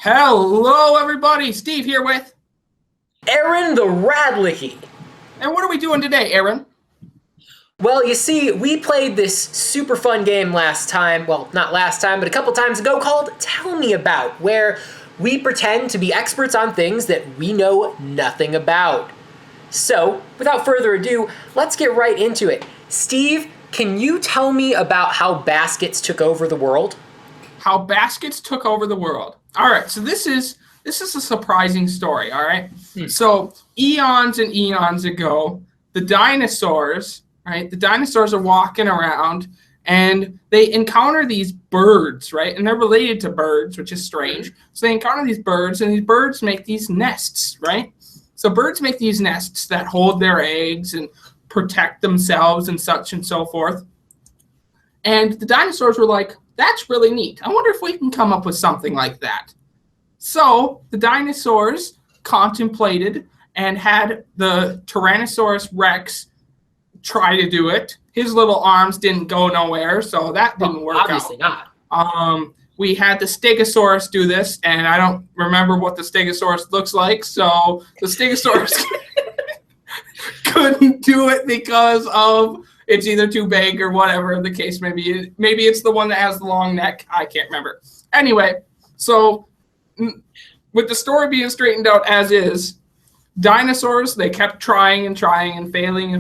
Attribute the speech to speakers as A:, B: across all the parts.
A: Hello, everybody. Steve here with.
B: Aaron the Radlicky.
A: And what are we doing today, Aaron?
B: Well, you see, we played this super fun game last time. Well, not last time, but a couple times ago called Tell Me About, where we pretend to be experts on things that we know nothing about. So, without further ado, let's get right into it. Steve, can you tell me about how baskets took over the world?
A: How baskets took over the world. All right, so this is a surprising story. All right, so eons and eons ago, the dinosaurs. Right, the dinosaurs are walking around and they encounter these birds, right? And they're related to birds, which is strange. So they encounter these birds, and these birds make these nests, right? So birds make these nests that hold their eggs and protect themselves and such and so forth. And the dinosaurs were like, that's really neat. I wonder if we can come up with something like that. So the dinosaurs contemplated and had the Tyrannosaurus Rex try to do it. His little arms didn't go nowhere, so that didn't work
B: Obviously
A: out.
B: not.
A: We had the Stegosaurus do this, and I don't remember what the Stegosaurus looks like, so the Stegosaurus couldn't do it because of it's either too big or whatever the case may be. Maybe it's the one that has the long neck. I can't remember. Anyway, so with the story being straightened out as is, dinosaurs, they kept trying and trying and failing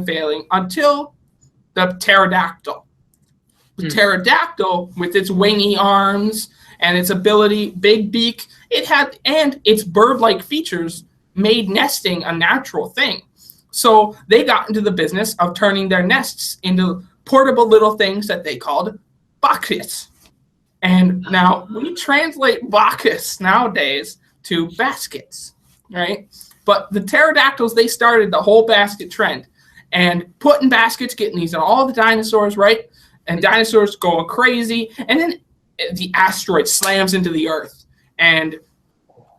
A: until the pterodactyl. The pterodactyl, with its wingy arms and its ability, big beak, and its bird-like features, made nesting a natural thing. So they got into the business of turning their nests into portable little things that they called buckets. And now we translate buckets nowadays to baskets, right? But the pterodactyls, they started the whole basket trend and putting baskets, getting these on all the dinosaurs, right? And dinosaurs going crazy. And then the asteroid slams into the earth and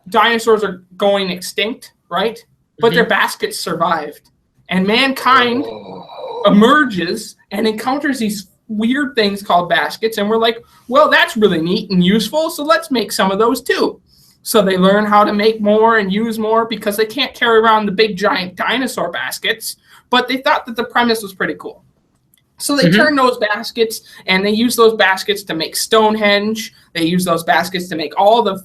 A: dinosaurs are going extinct, right? But their baskets survived. And mankind emerges and encounters these weird things called baskets. And we're like, well, that's really neat and useful. So let's make some of those too. So they learn how to make more and use more because they can't carry around the big giant dinosaur baskets. But they thought that the premise was pretty cool. So they turn those baskets and they use those baskets to make Stonehenge. They use those baskets to make all the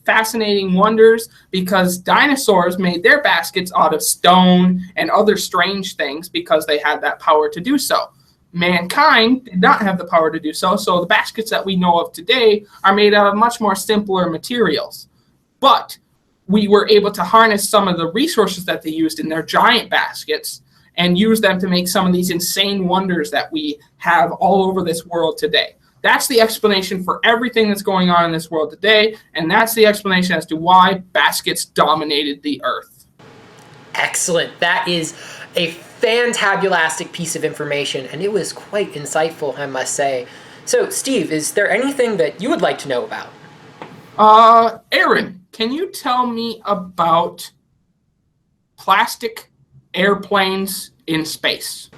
A: fascinating wonders because dinosaurs made their baskets out of stone and other strange things because they had that power to do so. Mankind did not have the power to do so, so the baskets that we know of today are made out of much more simpler materials. But we were able to harness some of the resources that they used in their giant baskets and use them to make some of these insane wonders that we have all over this world today. That's the explanation for everything that's going on in this world today, and that's the explanation as to why baskets dominated the earth.
B: Excellent. That is a fantabulastic piece of information, and it was quite insightful, I must say. So, Steve, is there anything that you would like to know about?
A: Aaron, can you tell me about plastic airplanes in space?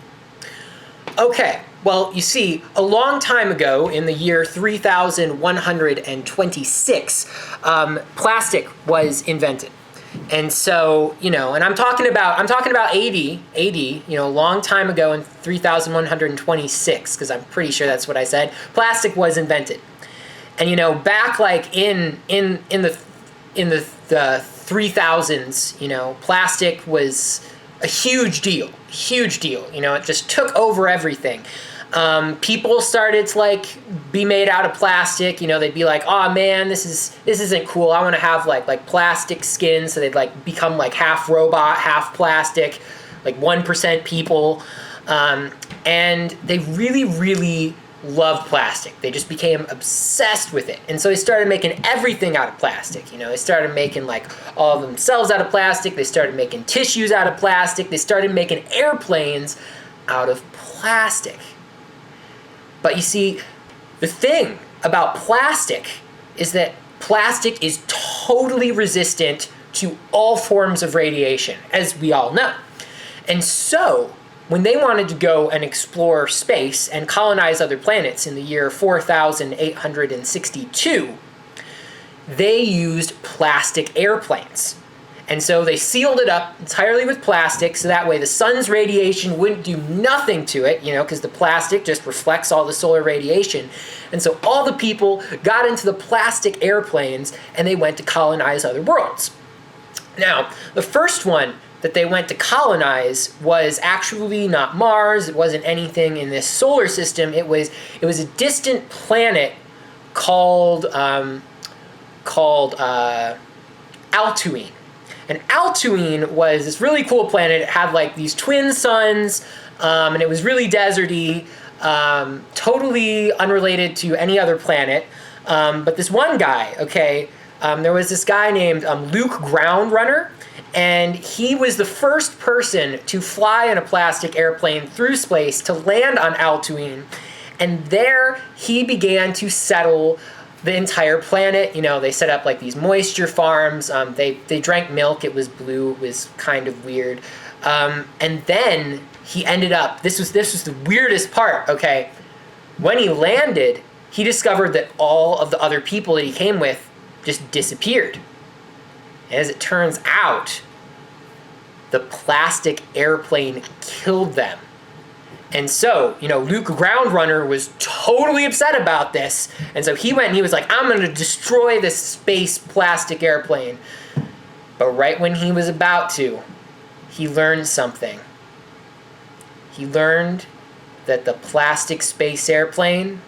B: Okay, well, you see, a long time ago, in the year 3126, plastic was invented. And so, and I'm talking about 80, a long time ago in 3126, because I'm pretty sure that's what I said, plastic was invented. And, back like in the 3000s, plastic was a huge deal. It just took over everything. People started to be made out of plastic. They'd be like, "Oh man, this isn't cool. I want to have like plastic skin." So they'd become half robot, half plastic, 1% people, and they really, really loved plastic. They just became obsessed with it, and so they started making everything out of plastic. They started making all of themselves out of plastic. They started making tissues out of plastic. They started making airplanes out of plastic. But you see, the thing about plastic is that plastic is totally resistant to all forms of radiation, as we all know. And so, when they wanted to go and explore space and colonize other planets in the year 4862, they used plastic airplanes. And so they sealed it up entirely with plastic, so that way the sun's radiation wouldn't do nothing to it, because the plastic just reflects all the solar radiation. And so all the people got into the plastic airplanes and they went to colonize other worlds. Now, the first one that they went to colonize was actually not Mars. It wasn't anything in this solar system. It was a distant planet called Altuine. And Altuine was this really cool planet. It had like these twin suns, and it was really deserty, totally unrelated to any other planet. But this one guy, there was this guy named Luke Groundrunner, and he was the first person to fly in a plastic airplane through space to land on Altuine. And there he began to settle the entire planet. They set up like these moisture farms. They drank milk. It was blue. It was kind of weird. And then he ended up, this was the weirdest part, When he landed, he discovered that all of the other people that he came with just disappeared. As it turns out, the plastic airplane killed them. And so, Luke Groundrunner was totally upset about this. And so he went and he was like, I'm going to destroy this space plastic airplane. But right when he was about to, he learned something. He learned that the plastic space airplane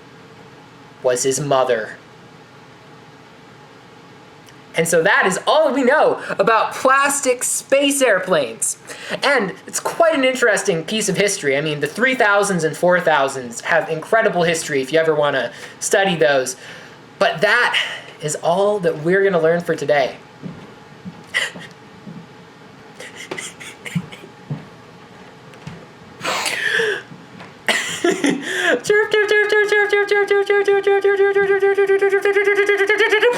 B: was his mother. And so that is all we know about plastic space airplanes. And it's quite an interesting piece of history. I mean, the 3000s and 4000s have incredible history if you ever want to study those. But that is all that we're going to learn for today. Chirp,